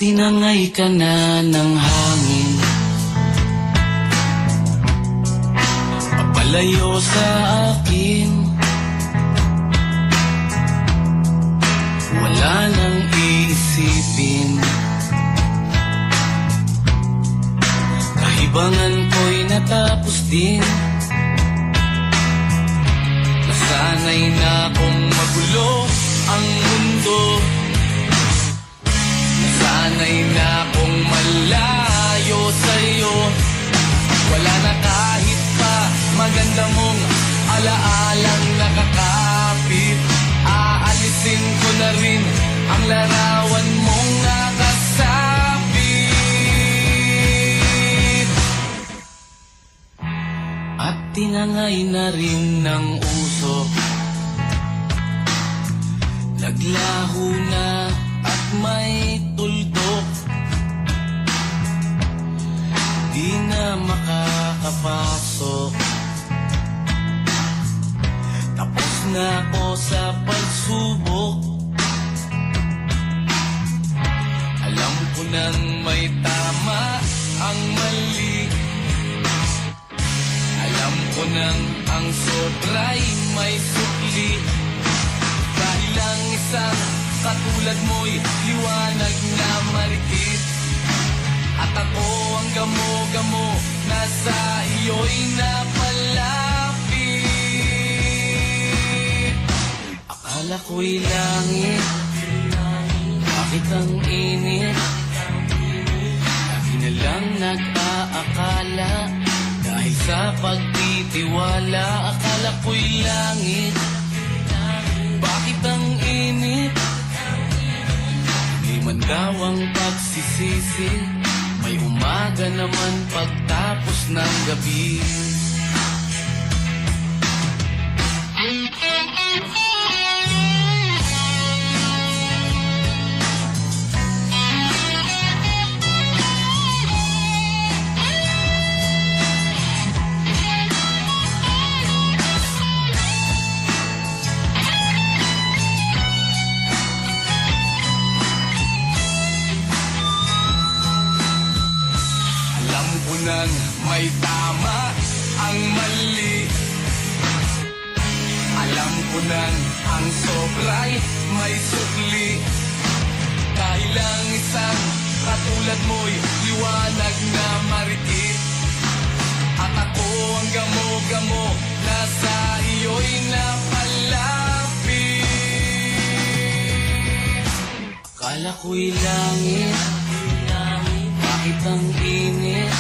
Tinangay ka na ng hangin, papalayo sa akin. Wala nang iisipin, kahibangan ko'y natapos din. Nasanay na akong magulo ang mundo, nasanay na akong malayo sa'yo. Wala na kahit pa maganda mong alaalang nakakapit. Aalisin ko na rin ang larawan mong nakasabit. At tinangay na rin ng usok, naglaho na at may tuldok. Di na makakapasok, tapos na ako sa pagsubok. Alam ko nang may tama ang mali, alam ko nang ang sobra'y may sukli. Dahil ang isang katulad mo'y liwanag na marikit, at ako ang gamo-gamo na sa iyo'y napalapit. Akala ko'y langit, bakit ang init? Lagi na lang nag-aakala, dahil sa pagtitiwala. Akala ko'y langit, bakit ang init? Di man daw ang pagsisisi, may umaga naman pagtapos ng gabi. Nang may tama ang mali, alam ko nang ang sobra'y may sukli. Dahil ang isang katulad mo'y liwanag na marikit, at ako ang gamo-gamo na sa iyo'y napalapit. Akala ko'y langit, bakit ang init?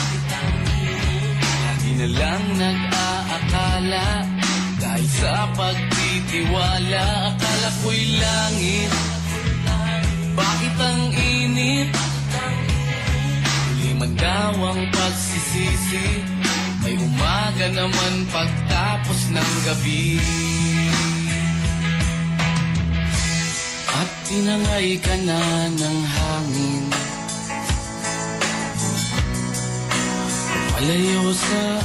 Na lang nag-aakala, dahil sa pagtitiwala. Akala ko'y langit, bakit ang init? Huli man daw ang pagsisisi, may umaga naman pagtapos ng gabi. At tinangay ka na ng hangin, palayo sa